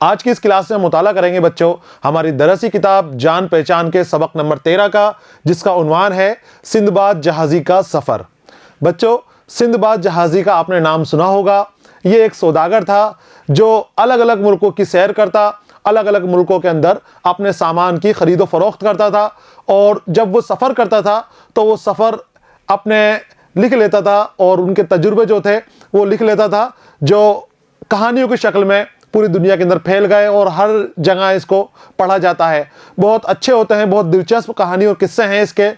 आज की इस क्लास में मुताला करेंगे बच्चों हमारी दरसी किताब जान पहचान के सबक नंबर 13 का, जिसका उन्वान है सिंदबाद जहाज़ी का सफ़र। बच्चों, सिंदबाद जहाज़ी का आपने नाम सुना होगा। ये एक सौदागर था जो अलग अलग मुल्कों की सैर करता, अलग अलग मुल्कों के अंदर अपने सामान की ख़रीदो फ़रोख्त करता था। और जब वो सफ़र करता था तो वो सफ़र अपने लिख लेता था और उनके तजुर्बे जो थे वो लिख लेता था, जो कहानियों की शक्ल में पूरी दुनिया के अंदर फैल गए और हर जगह इसको पढ़ा जाता है। बहुत अच्छे होते हैं, बहुत दिलचस्प कहानी और किस्से हैं इसके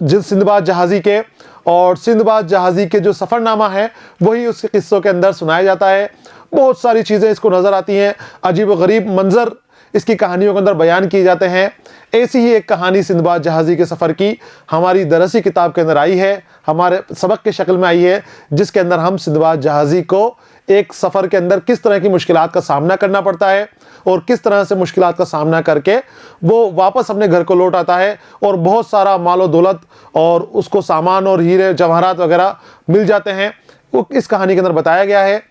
जिस सिंदबाद जहाज़ी के। और सिंदबाद जहाज़ी के जो सफ़रनामा है वही उसके किस्सों के अंदर सुनाया जाता है। बहुत सारी चीज़ें इसको नज़र आती हैं, अजीब व गरीब मंज़र इसकी कहानियों के अंदर बयान किए जाते हैं। ऐसी ही एक कहानी सिंदबाद जहाज़ी के सफ़र की हमारी दरसी किताब के अंदर आई है, हमारे सबक के शक्ल में आई है, जिसके अंदर हम सिंदबाद जहाज़ी को एक सफ़र के अंदर किस तरह की मुश्किलात का सामना करना पड़ता है और किस तरह से मुश्किलात का सामना करके वो वापस अपने घर को लौट आता है और बहुत सारा मालो दौलत और उसको सामान और हीरे जवाहरात वगैरह मिल जाते हैं। वो इस कहानी के अंदर बताया गया है।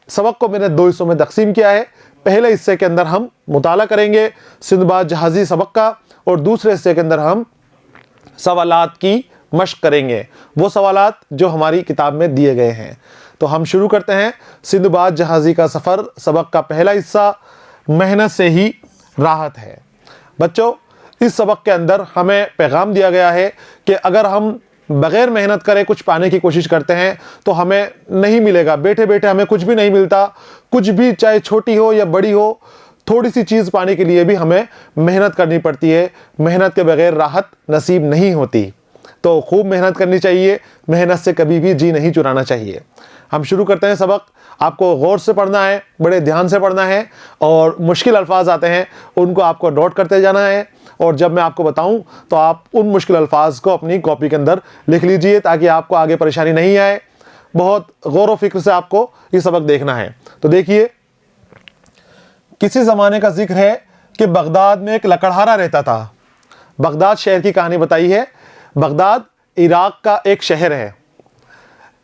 सबक को मैंने 2 हिस्सों में तकसीम किया है। पहले हिस्से के अंदर हम मुताला करेंगे सिंदबाद जहाज़ी सबक का और दूसरे हिस्से के अंदर हम सवालात की मश्क करेंगे, वो सवालात जो हमारी किताब में दिए गए हैं। तो हम शुरू करते हैं सिंदबाद जहाज़ी का सफ़र सबक का पहला हिस्सा, मेहनत से ही राहत है। बच्चों, इस सबक के अंदर हमें पैगाम दिया गया है कि अगर हम बग़ैर मेहनत करे कुछ पाने की कोशिश करते हैं तो हमें नहीं मिलेगा। बैठे बैठे हमें कुछ भी नहीं मिलता। कुछ भी, चाहे छोटी हो या बड़ी हो, थोड़ी सी चीज़ पाने के लिए भी हमें मेहनत करनी पड़ती है। मेहनत के बग़ैर राहत नसीब नहीं होती। तो खूब मेहनत करनी चाहिए, मेहनत से कभी भी जी नहीं चुराना चाहिए। हम शुरू करते हैं सबक। आपको गौर से पढ़ना है, बड़े ध्यान से पढ़ना है और मुश्किल अल्फाज आते हैं उनको आपको नोट करते जाना है। और जब मैं आपको बताऊं तो आप उन मुश्किल अल्फाज को अपनी कॉपी के अंदर लिख लीजिए ताकि आपको आगे परेशानी नहीं आए। बहुत गौर व फिक्र से आपको ये सबक देखना है। तो देखिए, किसी ज़माने का जिक्र है कि बगदाद में एक लकड़हारा रहता था। बगदाद शहर की कहानी बताई है। बगदाद इराक़ का एक शहर है।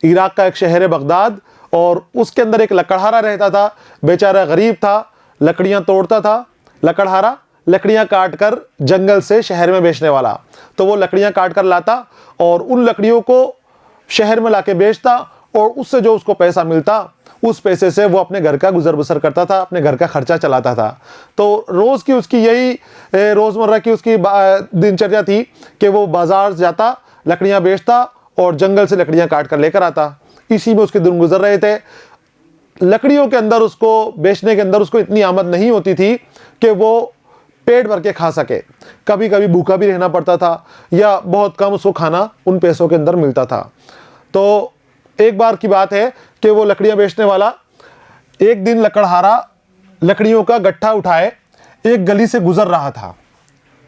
इराक़ का एक शहर है बगदाद, और उसके अंदर एक लकड़हारा रहता था। बेचारा गरीब था, लकड़ियाँ तोड़ता था। लकड़हारा लकड़ियाँ काट कर जंगल से शहर में बेचने वाला। तो वो लकड़ियाँ काट कर लाता और उन लकड़ियों को शहर में लाके बेचता और उससे जो उसको पैसा मिलता उस पैसे से वो अपने घर का गुजर बसर करता था, अपने घर का खर्चा चलाता था। तो रोज़ की उसकी यही रोज़मर्रा की उसकी दिनचर्या थी कि वो बाज़ार जाता, लकड़ियाँ बेचता और जंगल से लकड़ियाँ काट कर लेकर आता। इसी में उसके दिन गुजर रहे थे। लकड़ियों के अंदर उसको बेचने के अंदर उसको इतनी आमद नहीं होती थी कि वो पेट भर के खा सके। कभी कभी भूखा भी रहना पड़ता था या बहुत कम उसको खाना उन पैसों के अंदर मिलता था। तो एक बार की बात है कि वो लकड़ियाँ बेचने वाला एक दिन लकड़हारा लकड़ियों का गट्ठा उठाए एक गली से गुजर रहा था।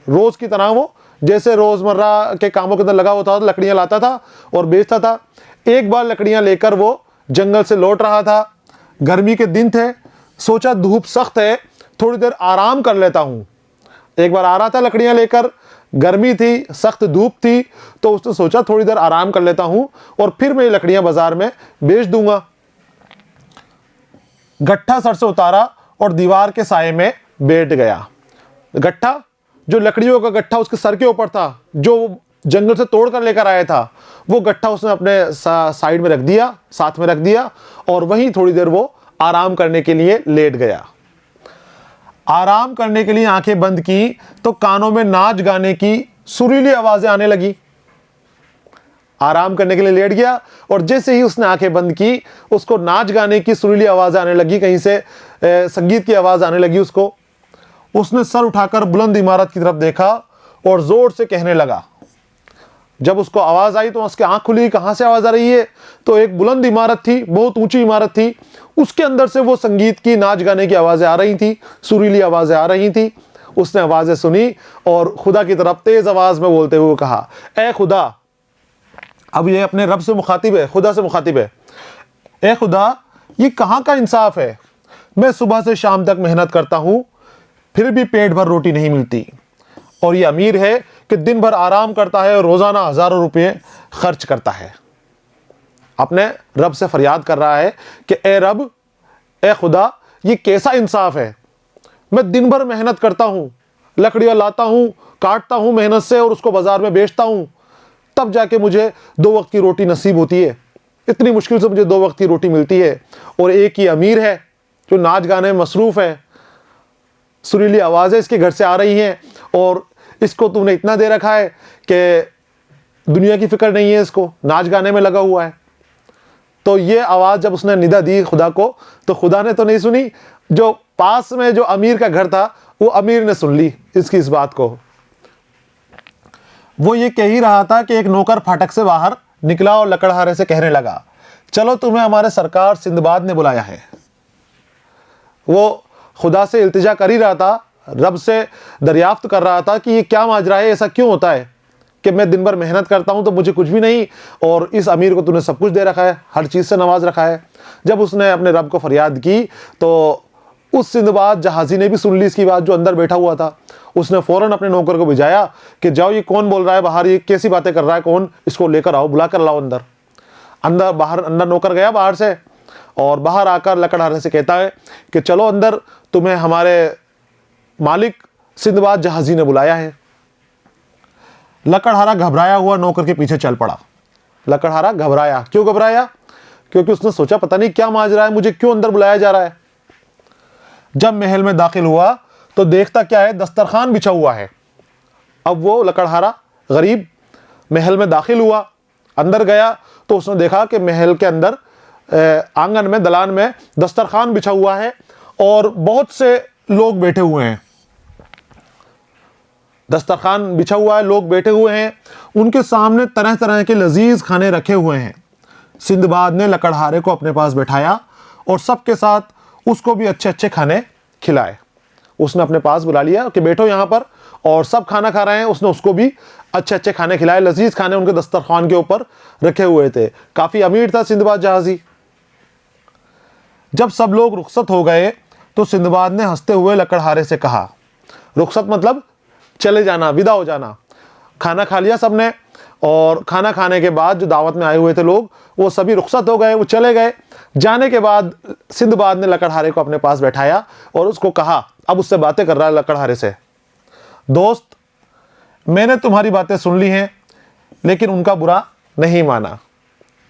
रोज़ की तरह वो जैसे रोज़मर्रा के कामों के अंदर लगा होता था, लकड़ियाँ लाता था और बेचता था। एक बार लकड़ियाँ लेकर वो जंगल से लौट रहा था। गर्मी के दिन थे, सोचा धूप सख्त है, थोड़ी देर आराम कर लेता हूँ। एक बार आ रहा था लकड़ियाँ लेकर, गर्मी थी, सख्त धूप थी, तो उसने सोचा थोड़ी देर आराम कर लेता हूँ और फिर मैं लकड़ियाँ बाजार में बेच दूंगा। गट्ठा सर से उतारा और दीवार के साये में बैठ गया। गट्ठा, जो लकड़ियों का गट्ठा उसके सर के ऊपर था, जो जंगल से तोड़ कर लेकर आया था, वो गट्ठा उसने अपने साइड में रख दिया, साथ में रख दिया और वहीं थोड़ी देर वो आराम करने के लिए लेट गया। आराम करने के लिए आंखें बंद की तो कानों में नाच गाने की सुरीली आवाजें आने लगी। आराम करने के लिए लेट गया और जैसे ही उसने आंखें बंद की उसको नाच गाने की सुरीली आवाजें आने लगी, कहीं से संगीत की आवाज आने लगी उसको। उसने सर उठाकर बुलंद इमारत की तरफ देखा और जोर से कहने लगा। जब उसको आवाज आई तो उसकी आंख खुली, कहां से आवाज आ रही है? तो एक बुलंद इमारत थी, बहुत ऊंची इमारत थी, उसके अंदर से वो संगीत की, नाच गाने की आवाजें आ रही थी, सुरीली आवाजें आ रही थी। उसने आवाजें सुनी और खुदा की तरफ तेज आवाज में बोलते हुए कहा, ए खुदा। अब ये अपने रब से मुखातिब है, खुदा से मुखातिब है। ए खुदा, ये कहाँ का इंसाफ है? मैं सुबह से शाम तक मेहनत करता हूं, फिर भी पेट भर रोटी नहीं मिलती। और ये अमीर है कि दिन भर आराम करता है और रोजाना हजारों रुपये खर्च करता है। अपने रब से फरियाद कर रहा है कि ए रब, ए खुदा, ये कैसा इंसाफ है? मैं दिन भर मेहनत करता हूँ, लकड़ियाँ लाता हूँ, काटता हूँ मेहनत से और उसको बाजार में बेचता हूँ, तब जाके मुझे 2 वक्त की रोटी नसीब होती है। इतनी मुश्किल से मुझे 2 वक्त की रोटी मिलती है। और एक ही अमीर है जो नाच गाने में मसरूफ़ है, सुरीली आवाज़ें इसके घर से आ रही हैं और इसको तूने इतना दे रखा है कि दुनिया की फिक्र नहीं है, इसको नाच गाने में लगा हुआ है। तो ये आवाज़ जब उसने निदा दी खुदा को, तो खुदा ने तो नहीं सुनी, जो पास में जो अमीर का घर था वो अमीर ने सुन ली इसकी इस बात को। वो ये कह ही रहा था कि एक नौकर फाटक से बाहर निकला और लकड़हारे से कहने लगा, चलो तुम्हें हमारे सरकार सिंदबाद ने बुलाया है। वो खुदा से इल्तिजा कर ही रहा था, रब से दरियाफ्त कर रहा था कि ये क्या माजरा है, ऐसा क्यों होता है कि मैं दिन भर मेहनत करता हूं तो मुझे कुछ भी नहीं, और इस अमीर को तूने सब कुछ दे रखा है, हर चीज़ से नवाज रखा है। जब उसने अपने रब को फरियाद की तो उस सिंदबाद जहाज़ी ने भी सुन ली इसकी बात, जो अंदर बैठा हुआ था। उसने फ़ौरन अपने नौकर को भिजाया कि जाओ, ये कौन बोल रहा है बाहर, ये कैसी बातें कर रहा है, कौन, इसको लेकर आओ, बुला कर लाओ अंदर। अंदर नौकर गया बाहर से, और बाहर आकर लकड़हारे से कहता है कि चलो अंदर, तुम्हें हमारे मालिक सिंदबाद जहाज़ी ने बुलाया है। लकड़हारा घबराया हुआ नौकर के पीछे चल पड़ा। लकड़हारा घबराया, क्यों घबराया? क्योंकि उसने सोचा पता नहीं क्या माजरा है, मुझे क्यों अंदर बुलाया जा रहा है। जब महल में दाखिल हुआ तो देखता क्या है, दस्तरखान बिछा हुआ है। अब वो लकड़हारा गरीब महल में दाखिल हुआ, अंदर गया तो उसने देखा कि महल के अंदर आंगन में, दलान में दस्तरखान बिछा हुआ है और बहुत से लोग बैठे हुए हैं। दस्तरखान बिछा हुआ है, लोग बैठे हुए हैं, उनके सामने तरह तरह के लजीज खाने रखे हुए हैं। सिंदबाद ने लकड़हारे को अपने पास बैठाया और सबके साथ उसको भी अच्छे अच्छे खाने खिलाए। उसने अपने पास बुला लिया कि बैठो यहाँ पर, और सब खाना खा रहे हैं। उसने उसको भी अच्छे अच्छे खाने खिलाए, लजीज खाने उनके दस्तरखान के ऊपर रखे हुए थे। काफ़ी अमीर था सिंदबाद जहाज़ी। जब सब लोग रुखसत हो गए तो सिंदबाद ने हंसते हुए लकड़हारे से कहा, रुखसत मतलब चले जाना, विदा हो जाना। खाना खा लिया सबने, और खाना खाने के बाद जो दावत में आए हुए थे लोग, वो सभी रुखसत हो गए, वो चले गए। जाने के बाद सिंदबाद ने लकड़हारे को अपने पास बैठाया और उसको कहा, अब उससे बातें कर रहा है लकड़हारे से, दोस्त, मैंने तुम्हारी बातें सुन ली हैं लेकिन उनका बुरा नहीं माना।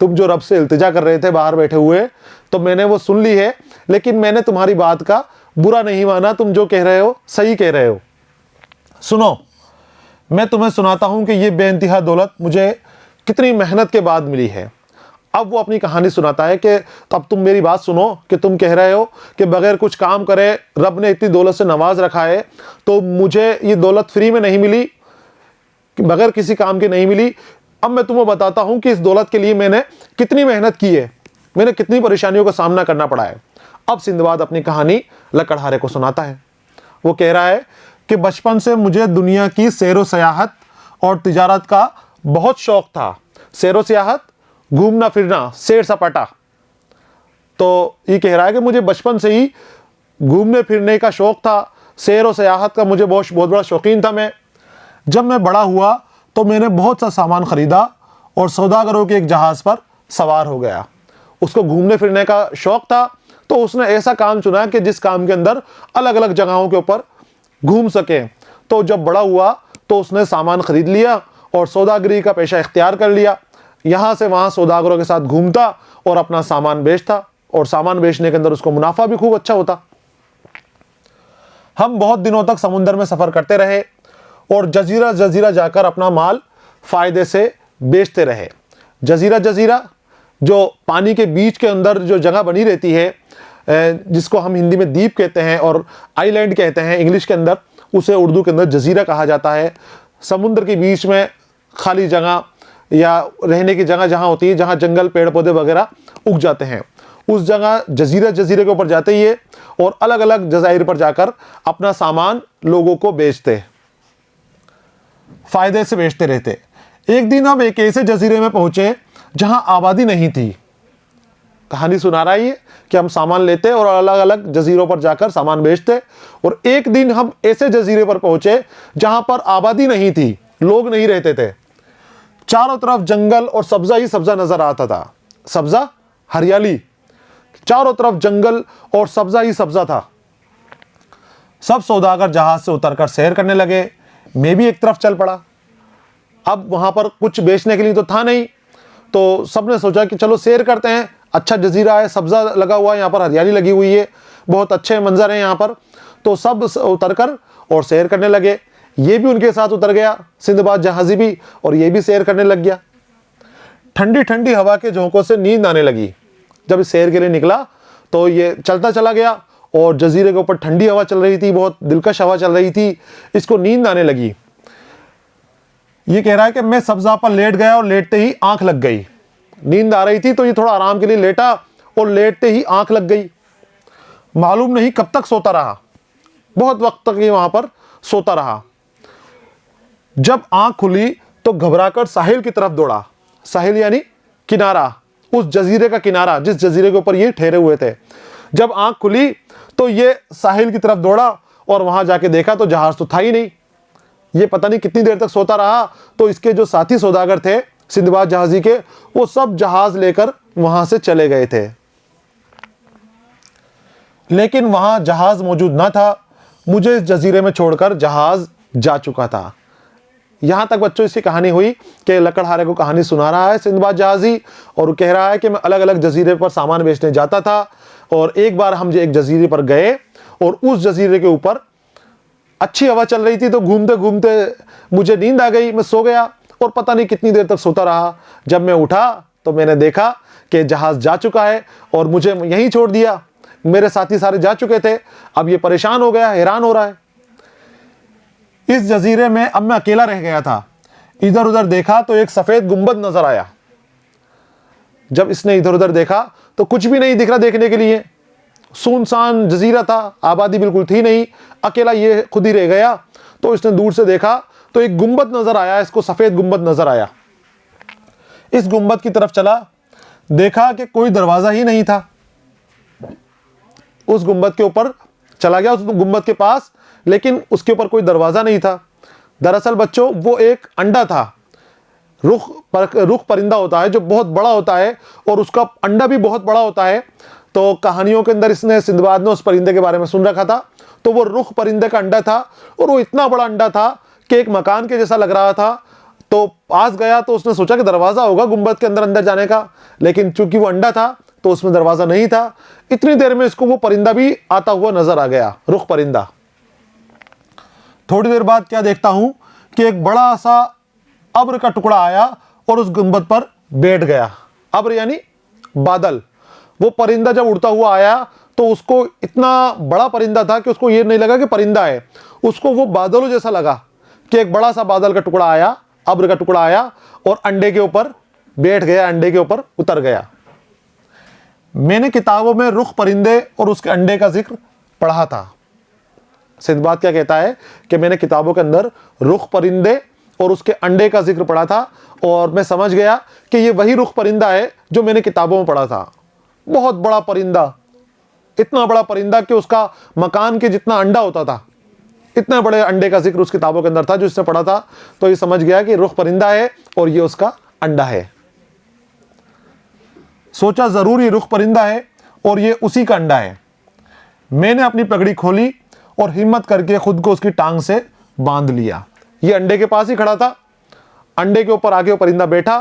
तुम जो रब से इल्तिजा कर रहे थे बाहर बैठे हुए, तो मैंने वो सुन ली है, लेकिन मैंने तुम्हारी बात का बुरा नहीं माना। तुम जो कह रहे हो सही कह रहे हो। सुनो, मैं तुम्हें सुनाता हूं कि ये बेइंतहा दौलत मुझे कितनी मेहनत के बाद मिली है। अब वो अपनी कहानी सुनाता है कि तब तुम मेरी बात सुनो कि तुम कह रहे हो कि बगैर कुछ काम करे रब ने इतनी दौलत से नवाज रखा है, तो मुझे ये दौलत फ्री में नहीं मिली, बगैर किसी काम के नहीं मिली। अब मैं तुम्हें बताता हूं कि इस दौलत के लिए मैंने कितनी मेहनत की है, मैंने कितनी परेशानियों का सामना करना पड़ा है। अब सिंदबाद अपनी कहानी लकड़हारे को सुनाता है। वो कह रहा है कि बचपन से मुझे दुनिया की सैर व सयाहत और तिजारत का बहुत शौक था। सैर व सयाहत, घूमना फिरना, सैर सपाटा। तो ये कह रहा है कि मुझे बचपन से ही घूमने फिरने का शौक था, सैर व सयाहत का मुझे बहुत बड़ा शौकीन था मैं। जब मैं बड़ा हुआ तो मैंने बहुत सा सामान ख़रीदा और सौदागरों के एक जहाज़ पर सवार हो गया। उसको घूमने फिरने का शौक था, तो उसने ऐसा काम चुना कि जिस काम के अंदर अलग अलग जगहों के ऊपर घूम सके। तो जब बड़ा हुआ तो उसने सामान खरीद लिया और सौदागरी का पेशा इख्तियार कर लिया। यहाँ से वहाँ सौदागरों के साथ घूमता और अपना सामान बेचता, और सामान बेचने के अंदर उसको मुनाफा भी खूब अच्छा होता। हम बहुत दिनों तक समुंदर में सफ़र करते रहे और जजीरा जजीरा जाकर अपना माल फ़ायदे से बेचते रहे। जजीरा जजीरा जो पानी के बीच के अंदर जो जगह बनी रहती है, जिसको हम हिंदी में द्वीप कहते हैं और आइलैंड कहते हैं इंग्लिश के अंदर, उसे उर्दू के अंदर जजीरा कहा जाता है। समुद्र के बीच में खाली जगह या रहने की जगह जहाँ होती है, जहाँ जंगल पेड़ पौधे वगैरह उग जाते हैं, उस जगह जजीरे के ऊपर जाते ही है और अलग अलग जज़ाइर पर जाकर अपना सामान लोगों को बेचते, फ़ायदे से बेचते रहते। एक दिन हम एक ऐसे जजीरे में पहुँचे जहाँ आबादी नहीं थी। कहानी सुना रहा है कि हम सामान लेते और अलग अलग जजीरों पर जाकर सामान बेचते, और एक दिन हम ऐसे जजीरे पर पहुंचे जहां पर आबादी नहीं थी, लोग नहीं रहते थे। चारों तरफ जंगल और सब्जा ही सब्जा नजर आता था, सब्जा, हरियाली। चारों तरफ जंगल और सब्जा ही सब्जा था। सब सौदागर जहाज से उतरकर सैर करने लगे। मैं भी एक तरफ चल पड़ा। अब वहां पर कुछ बेचने के लिए तो था नहीं, तो सबने सोचा कि चलो सैर करते हैं, अच्छा जजीरा है, सब्जा लगा हुआ है, यहाँ पर हरियाली लगी हुई है, बहुत अच्छे मंजर हैं यहाँ पर। तो सब उतरकर और सैर करने लगे। ये भी उनके साथ उतर गया, सिंदबाद जहाजी भी, और ये भी सैर करने लग गया। ठंडी ठंडी हवा के झोंकों से नींद आने लगी। जब इस सैर के लिए निकला तो ये चलता चला गया और जजीरे के ऊपर ठंडी हवा चल रही थी, बहुत दिलकश हवा चल रही थी, इसको नींद आने लगी। ये कह रहा है कि मैं सब्जा पर लेट गया और लेटते ही आंख लग गई। नींद आ रही थी तो ये थोड़ा आराम के लिए लेटा और लेटते ही आंख लग गई। मालूम नहीं कब तक सोता रहा, बहुत वक्त तक ये वहां पर सोता रहा। जब आंख खुली तो घबराकर साहिल की तरफ दौड़ा। साहिल यानी किनारा, उस जजीरे का किनारा जिस जजीरे के ऊपर ये ठहरे हुए थे। जब आंख खुली तो ये साहिल की तरफ दौड़ा और वहां जाके देखा तो जहाज तो था ही नहीं। ये पता नहीं कितनी देर तक सोता रहा। तो इसके जो साथी सौदागर थे सिंदबाद जहाजी के, वो सब जहाज लेकर वहां से चले गए थे, लेकिन वहां जहाज मौजूद ना था। मुझे इस जजीरे में छोड़कर जहाज जा चुका था। यहां तक बच्चों इसकी कहानी हुई कि लकड़हारे को कहानी सुना रहा है सिंदबाद जहाजी, और वो कह रहा है कि मैं अलग अलग जजीरे पर सामान बेचने जाता था, और एक बार हम एक जजीरे पर गए और उस जजीरे के ऊपर अच्छी हवा चल रही थी, तो घूमते घूमते मुझे नींद आ गई, मैं सो गया और पता नहीं कितनी देर तक सोता रहा। जब मैं उठा तो मैंने देखा कि जहाज जा चुका है और मुझे यहीं छोड़ दिया। मेरे साथी सारे जा चुके थे। अब ये परेशान हो गया, हैरान हो रहा है। इस जजीरे में अब मैं अकेला रह गया था। इधर उधर देखा तो एक सफेद गुंबद नजर आया। जब इसने इधर उधर देखा तो कुछ भी नहीं दिख रहा देखने के लिए, सुनसान जजीरा था, आबादी बिल्कुल थी नहीं, अकेला ये खुद ही रह गया। तो इसने दूर से देखा तो एक गुंबद नजर आया, इसको सफेद गुंबद नजर आया। इस गुंबद की तरफ चला, देखा कि कोई दरवाजा ही नहीं था। उस गुंबद के ऊपर चला गया, उस गुंबद के पास, लेकिन उसके ऊपर कोई दरवाजा नहीं था। दरअसल बच्चों वो एक अंडा था। रुख परिंदा होता है जो बहुत बड़ा होता है और उसका अंडा भी बहुत बड़ा होता है। तो कहानियों के अंदर इसने सिंदबाद ने उस परिंदे के बारे में सुन रखा था। तो वो रुख परिंदे का अंडा था और वो इतना बड़ा अंडा था कि एक मकान के जैसा लग रहा था। तो पास गया तो उसने सोचा कि दरवाजा होगा गुंबद के अंदर जाने का, लेकिन चूंकि वो अंडा था तो उसमें दरवाजा नहीं था। इतनी देर में इसको वो परिंदा भी आता हुआ नजर आ गया, रुख परिंदा। थोड़ी देर बाद क्या देखता हूं कि एक बड़ा सा अब्र का टुकड़ा आया और उस गुंबद पर बैठ गया। अब्र यानी बादल। वो परिंदा जब उड़ता हुआ आया तो उसको इतना बड़ा परिंदा था कि उसको ये नहीं लगा कि परिंदा है, उसको वो बादलों जैसा लगा कि एक बड़ा सा बादल का टुकड़ा आया, अब्र का टुकड़ा आया और अंडे के ऊपर बैठ गया, अंडे के ऊपर उतर गया। मैंने किताबों में रुख परिंदे और उसके अंडे का जिक्र पढ़ा था। सिंदबाद क्या कहता है कि मैंने किताबों के अंदर रुख परिंदे और उसके अंडे का जिक्र पढ़ा था और मैं समझ गया कि ये वही रुख परिंदा है जो मैंने किताबों में पढ़ा था। बहुत बड़ा परिंदा, इतना बड़ा परिंदा कि उसका मकान के जितना अंडा होता था, इतने बड़े अंडे का जिक्र उस किताबों के अंदर था जो इसने पढ़ा था। तो ये समझ गया कि रुख परिंदा है और ये उसका अंडा है। सोचा जरूर ये रुख परिंदा है और ये उसी का अंडा है। मैंने अपनी पगड़ी खोली और हिम्मत करके खुद को उसकी टांग से बांध लिया। ये अंडे के पास ही खड़ा था, अंडे के ऊपर आके वो परिंदा बैठा,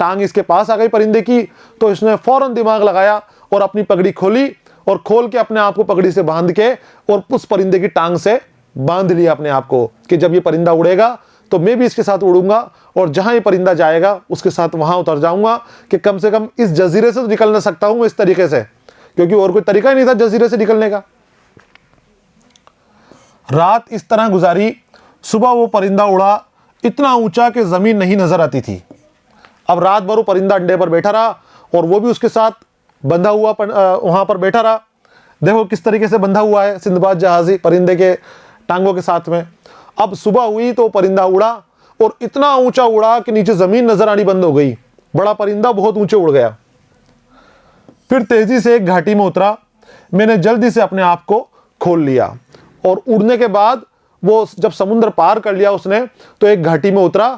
टांग इसके पास आ गई परिंदे की। तो इसने फौरन दिमाग लगाया और अपनी पगड़ी खोली और खोल के अपने आप को पगड़ी से बांध के और उस परिंदे की टांग से बांध लिया अपने आप को कि जब ये परिंदा उड़ेगा तो मैं भी इसके साथ उड़ूंगा और जहां ये परिंदा जाएगा उसके साथ वहां उतर जाऊंगा कि कम से कम इस जजीरे से तो निकल ना सकता हूं इस तरीके से, क्योंकि और कोई तरीका ही नहीं था जजीरे से निकलने का। रात इस तरह गुजारी। सुबह वो परिंदा उड़ा इतना ऊंचा कि जमीन नहीं नजर आती थी। अब रात भर वो परिंदा अंडे पर बैठा रहा और वो भी उसके साथ बंधा हुआ वहां पर बैठा रहा। देखो किस तरीके से बंधा हुआ है सिंदबाद जहाजी परिंदे के टांगों के साथ में। अब सुबह हुई तो परिंदा उड़ा और इतना ऊंचा उड़ा कि नीचे जमीन नजर आनी बंद हो गई। बड़ा परिंदा बहुत ऊंचे उड़ गया। फिर तेजी से एक घाटी में उतरा। मैंने जल्दी से अपने आप को खोल लिया और उड़ने के बाद वो जब समुद्र पार कर लिया उसने तो एक घाटी में उतरा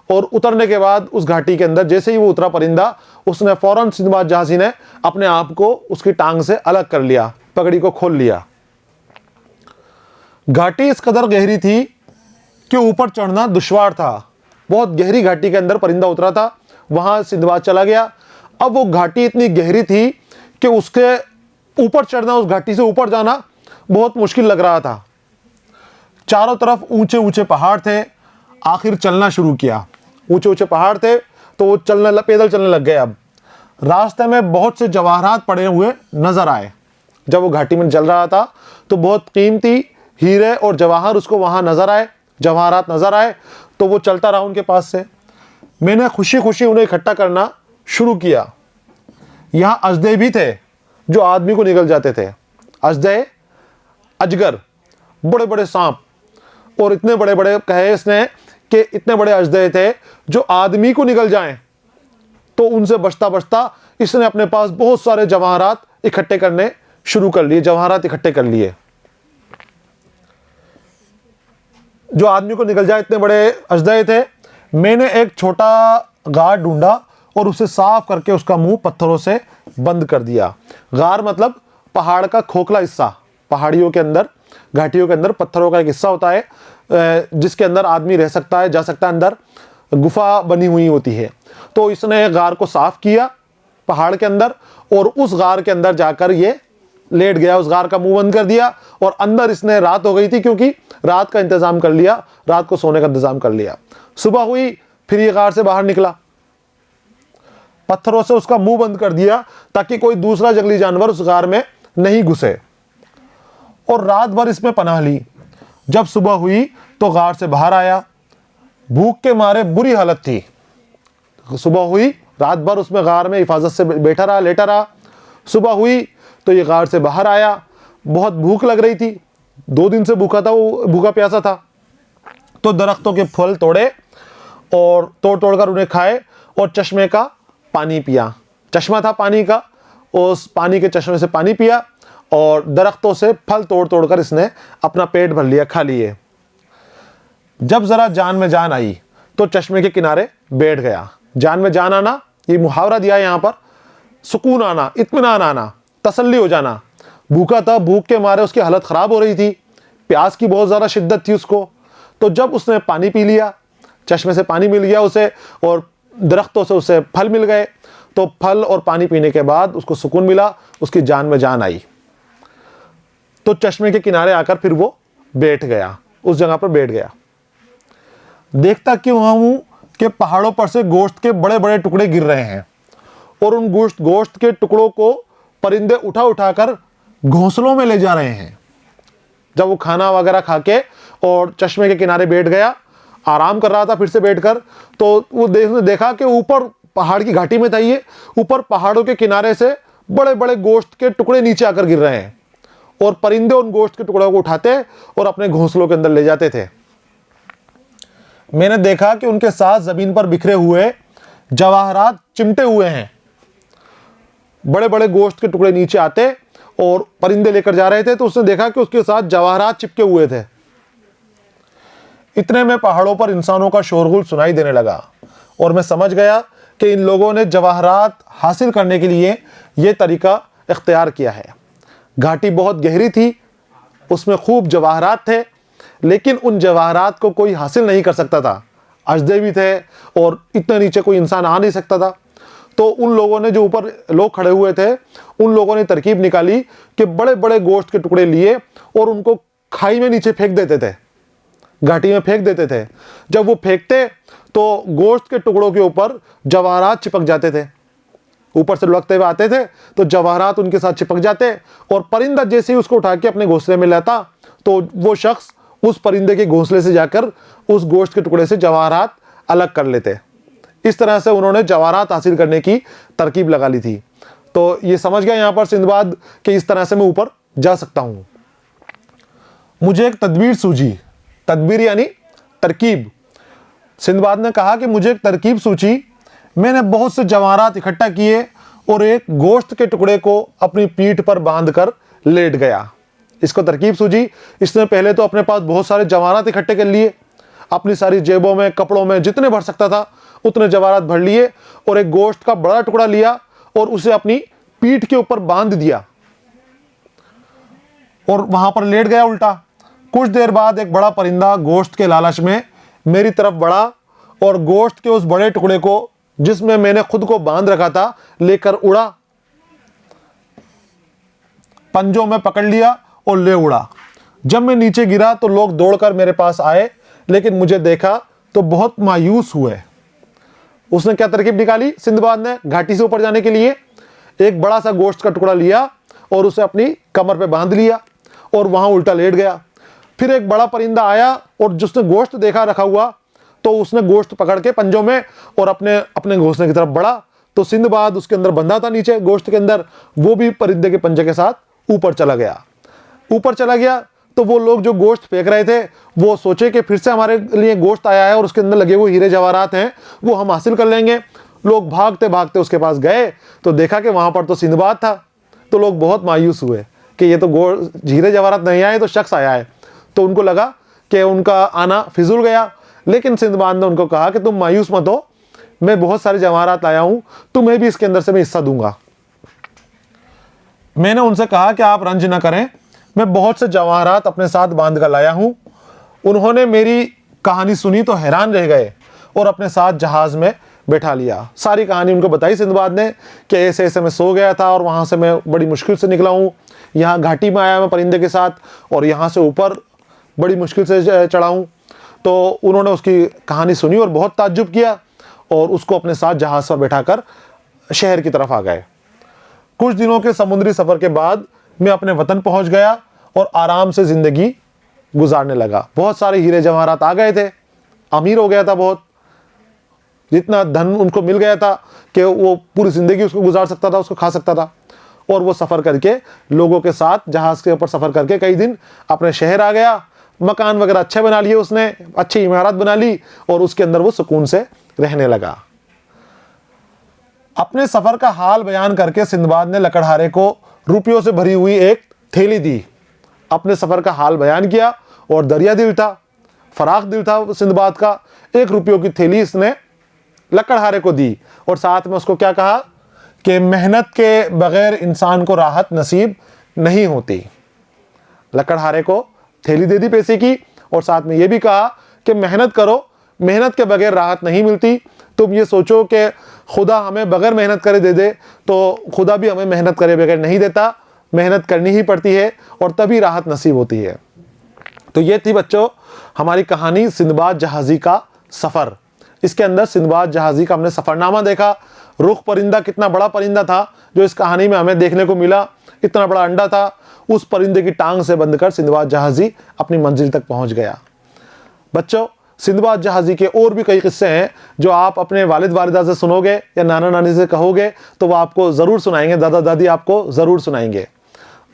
और उतरने के बाद उस घाटी के अंदर जैसे ही वो उतरा परिंदा, उसने फौरन सिंदबाद जहाजी ने अपने आप को उसकी टांग से अलग कर लिया, पगड़ी को खोल लिया। घाटी इस कदर गहरी थी कि ऊपर चढ़ना दुश्वार था। बहुत गहरी घाटी के अंदर परिंदा उतरा था, वहां सिंदबाद चला गया। अब वो घाटी इतनी गहरी थी कि उसके ऊपर चढ़ना, उस घाटी से ऊपर जाना बहुत मुश्किल लग रहा था। चारों तरफ ऊंचे ऊंचे पहाड़ थे। आखिर चलना शुरू किया। ऊंचे ऊंचे पहाड़ थे तो वो पैदल चलने लग गए। अब रास्ते में बहुत से जवाहरात पड़े हुए नजर आए। जब वो घाटी में चल रहा था तो बहुत कीमती हीरे और जवाहर उसको वहां नजर आए, जवाहरात नजर आए। तो वो चलता रहा उनके पास से। मैंने खुशी खुशी उन्हें इकट्ठा करना शुरू किया। यहां अजदे भी थे जो आदमी को निगल जाते थे। अजदे, अजगर, बड़े बड़े सांप, और इतने बड़े बड़े कहे इसने कि इतने बड़े अजदे थे जो आदमी को निगल जाएं। तो उनसे बचता बचता इसने अपने पास बहुत सारे जवाहरात इकट्ठे करने शुरू कर लिए, जवाहरात इकट्ठे कर लिए। जो आदमी को निगल जाए इतने बड़े अजदे थे। मैंने एक छोटा गार ढूंढा और उसे साफ करके उसका मुंह पत्थरों से बंद कर दिया। गार मतलब पहाड़ का खोखला हिस्सा। पहाड़ियों के अंदर, घाटियों के अंदर पत्थरों का एक हिस्सा होता है जिसके अंदर आदमी रह सकता है, जा सकता है। अंदर गुफा बनी हुई होती है। तो इसने गार को साफ किया पहाड़ के अंदर, और उस गार के अंदर जाकर ये लेट गया। उस गार का मुंह बंद कर दिया और अंदर इसने, रात हो गई थी क्योंकि रात का इंतजाम कर लिया, रात को सोने का इंतजाम कर लिया। सुबह हुई, फिर ये गार से बाहर निकला। पत्थरों से उसका मुंह बंद कर दिया ताकि कोई दूसरा जंगली जानवर उस गार में नहीं घुसे, और रात भर इसमें पनाह ली। जब सुबह हुई तो गार से बाहर आया। भूख के मारे बुरी हालत थी। सुबह हुई, रात भर उसमें गार में हिफाजत से बैठा रहा, लेटा रहा। सुबह हुई तो ये गार से बाहर आया। बहुत भूख लग रही थी, 2 दिन से भूखा था, वो भूखा प्यासा था। तो दरख्तों के फल तोड़े और तोड़ तोड़ कर उन्हें खाए और चश्मे का पानी पिया। चश्मा था पानी का, उस पानी के चश्मे से पानी पिया और दरख्तों से फल तोड़ तोड़ कर इसने अपना पेट भर लिया, खा लिए। जब जरा जान में जान आई तो चश्मे के किनारे बैठ गया। जान में जान आना, ये मुहावरा दिया यहां पर। सुकून आना, इत्मीनान आना, तसल्ली हो जाना। भूखा था, भूख के मारे उसकी हालत खराब हो रही थी, प्यास की बहुत ज्यादा शिद्दत थी उसको। तो जब उसने पानी पी लिया, चश्मे से पानी मिल गया उसे और दरख्तों से उसे फल मिल गए, तो फल और पानी पीने के बाद उसको सुकून मिला, उसकी जान में जान आई। तो चश्मे के किनारे आकर फिर वो बैठ गया, उस जगह पर बैठ गया। देखता क्यों हूं कि पहाड़ों पर से गोश्त के बड़े बड़े टुकड़े गिर रहे हैं और उन गोश्त के टुकड़ों को परिंदे उठा उठाकर घोंसलों में ले जा रहे हैं। जब वो खाना वगैरह खा के और चश्मे के किनारे बैठ गया, आराम कर रहा था फिर से बैठकर, तो वो देखा कि ऊपर पहाड़ की घाटी में था ये, ऊपर पहाड़ों के किनारे से बड़े बड़े गोश्त के टुकड़े नीचे आकर गिर रहे हैं और परिंदे उन गोश्त के टुकड़ों को उठाते और अपने घोंसलों के अंदर ले जाते थे। मैंने देखा कि उनके साथ जमीन पर बिखरे हुए जवाहरात चिमटे हुए हैं। बड़े बड़े गोश्त के टुकड़े नीचे आते और परिंदे लेकर जा रहे थे, तो उसने देखा कि उसके साथ जवाहरात चिपके हुए थे। इतने में पहाड़ों पर इंसानों का शोरगुल सुनाई देने लगा और मैं समझ गया कि इन लोगों ने जवाहरात हासिल करने के लिए यह तरीका इख्तियार किया है। घाटी बहुत गहरी थी, उसमें खूब जवाहरात थे, लेकिन उन जवाहरात को कोई हासिल नहीं कर सकता था। अजदे भी थे और इतने नीचे कोई इंसान आ नहीं सकता था। तो उन लोगों ने, जो ऊपर लोग खड़े हुए थे, उन लोगों ने तरकीब निकाली कि बड़े बड़े गोश्त के टुकड़े लिए और उनको खाई में नीचे फेंक देते थे, घाटी में फेंक देते थे। जब वो फेंकते तो गोश्त के टुकड़ों के ऊपर जवाहरात चिपक जाते थे। ऊपर से लुढ़कते हुए आते थे तो जवाहरात उनके साथ चिपक जाते और परिंदा जैसे ही उसको उठा के अपने घोंसले में लाता तो वो शख्स उस परिंदे के घोंसले से जाकर उस गोश्त के टुकड़े से जवाहरात अलग कर लेते। इस तरह से उन्होंने जवाहरात हासिल करने की तरकीब लगा ली थी। तो ये समझ गया यहां पर सिंदबाद कि इस तरह से मैं ऊपर जा सकता हूं। मुझे एक तदबीर सूझी। तदबीर यानी तरकीब। सिंदबाद ने कहा कि मुझे एक तरकीब सूझी। मैंने बहुत से जवाहरात इकट्ठा किए और एक गोश्त के टुकड़े को अपनी पीठ पर बांधकर लेट गया। इसको तरकीब सूझी। इसने पहले तो अपने पास बहुत सारे जवाहरात इकट्ठे कर लिए, अपनी सारी जेबों में, कपड़ों में जितने भर सकता था उतने जवाहरात भर लिए और एक गोश्त का बड़ा टुकड़ा लिया और उसे अपनी पीठ के ऊपर बांध दिया और वहां पर लेट गया उल्टा। कुछ देर बाद एक बड़ा परिंदा गोश्त के लालच में मेरी तरफ बढ़ा और गोश्त के उस बड़े टुकड़े को जिसमें मैंने खुद को बांध रखा था लेकर उड़ा, पंजों में पकड़ लिया और ले उड़ा। जब मैं नीचे गिरा तो लोग दौड़कर मेरे पास आए, लेकिन मुझे देखा तो बहुत मायूस हुए। उसने क्या तरकीब निकाली सिंदबाद ने घाटी से ऊपर जाने के लिए? एक बड़ा सा गोश्त का टुकड़ा लिया और उसे अपनी कमर पे बांध लिया और वहां उल्टा लेट गया। फिर एक बड़ा परिंदा आया और जिसने गोश्त देखा रखा हुआ तो उसने गोश्त पकड़ के पंजों में और अपने अपने घोंसले की तरफ बढ़ा। तो सिंदबाद उसके अंदर बंधा था नीचे गोश्त के अंदर, वो भी परिंदे के पंजे के साथ ऊपर चला गया। ऊपर चला गया तो वो लोग जो गोश्त फेंक रहे थे वो सोचे कि फिर से हमारे लिए गोश्त आया है और उसके अंदर लगे हुए हीरे जवाहरात हैं, वो हम हासिल कर लेंगे। लोग भागते भागते उसके पास गए तो देखा कि वहां पर तो सिंदबाद था। तो लोग बहुत मायूस हुए कि ये तो हीरे जवाहरात नहीं आए, तो शख्स आया है। तो उनको लगा कि उनका आना फिजूल गया, लेकिन सिंदबाद ने उनको कहा कि तुम मायूस मत हो, मैं बहुत सारे जवाहरात लाया हूं, तुम्हें भी इसके अंदर से मैं हिस्सा दूंगा। मैंने उनसे कहा कि आप रंज ना करें, मैं बहुत से जवाहरात अपने साथ बांध कर लाया हूं। उन्होंने मेरी कहानी सुनी तो हैरान रह गए और अपने साथ जहाज में बैठा लिया। सारी कहानी उनको बताई सिंदबाद ने कि ऐसे ऐसे मैं सो गया था और वहां से मैं बड़ी मुश्किल से निकला हूं, यहाँ घाटी में आया मैं परिंदे के साथ और यहाँ से ऊपर बड़ी मुश्किल से चढ़ा हूं। तो उन्होंने उसकी कहानी सुनी और बहुत ताज्जुब किया और उसको अपने साथ जहाज पर बैठाकर शहर की तरफ आ गए। कुछ दिनों के समुद्री सफर के बाद मैं अपने वतन पहुंच गया और आराम से जिंदगी गुजारने लगा। बहुत सारे हीरे जवाहरात आ गए थे, अमीर हो गया था बहुत, जितना धन उनको मिल गया था कि वो पूरी जिंदगी उसको गुजार सकता था, उसको खा सकता था। और वो सफ़र करके लोगों के साथ जहाज़ के ऊपर सफ़र करके कई दिन अपने शहर आ गया। मकान वगैरह अच्छे बना लिए उसने, अच्छी इमारत बना ली और उसके अंदर वो सुकून से रहने लगा। अपने सफ़र का हाल बयान करके सिंदबाद ने लकड़हारे को रुपयों से भरी हुई एक थैली दी। अपने सफ़र का हाल बयान किया और दरिया दिल था, फराख दिल था सिंदबाद का। 1 रुपयों की थैली इसने लकड़हारे को दी और साथ में उसको क्या कहा कि मेहनत के बगैर इंसान को राहत नसीब नहीं होती। लकड़हारे को थैली दे दी पैसे की और साथ में ये भी कहा कि मेहनत करो, मेहनत के बगैर राहत नहीं मिलती। तुम ये सोचो कि खुदा हमें बगैर मेहनत करे दे दे, तो खुदा भी हमें मेहनत करे बगैर नहीं देता, मेहनत करनी ही पड़ती है और तभी राहत नसीब होती है। तो ये थी बच्चों हमारी कहानी सिंदबाद जहाज़ी का सफ़र। इसके अंदर सिंदबाद जहाज़ी का हमने सफ़रनामा देखा। रुख परिंदा कितना बड़ा परिंदा था जो इस कहानी में हमें देखने को मिला, इतना बड़ा अंडा था, उस परिंदे की टांग से बंधकर सिंदबाद जहाज़ी अपनी मंजिल तक पहुंच गया। बच्चों सिंदबाद जहाज़ी के और भी कई किस्से हैं जो आप अपने वालिद वालिदा से सुनोगे या नाना नानी से कहोगे तो वो आपको ज़रूर सुनाएंगे, दादा दादी आपको ज़रूर सुनाएंगे।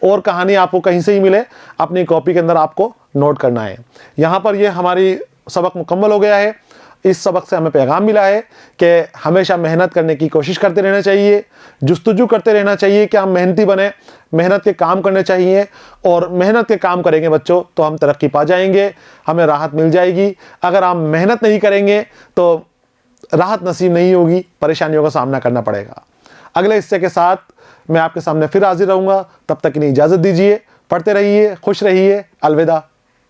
और कहानी आपको कहीं से ही मिले अपनी कॉपी के अंदर आपको नोट करना है। यहाँ पर ये हमारी सबक मुकम्मल हो गया है। इस सबक से हमें पैगाम मिला है कि हमेशा मेहनत करने की कोशिश करते रहना चाहिए, जुस्तजू करते रहना चाहिए कि हम मेहनती बने, मेहनत के काम करने चाहिए और मेहनत के काम करेंगे बच्चों तो हम तरक्की पा जाएंगे, हमें राहत मिल जाएगी। अगर हम मेहनत नहीं करेंगे तो राहत नसीब नहीं होगी, परेशानियों का सामना करना पड़ेगा। अगले हिस्से के साथ मैं आपके सामने फिर हाजिर रहूँगा, तब तक की इजाज़त दीजिए। पढ़ते रहिए, खुश रहिए, अलविदा।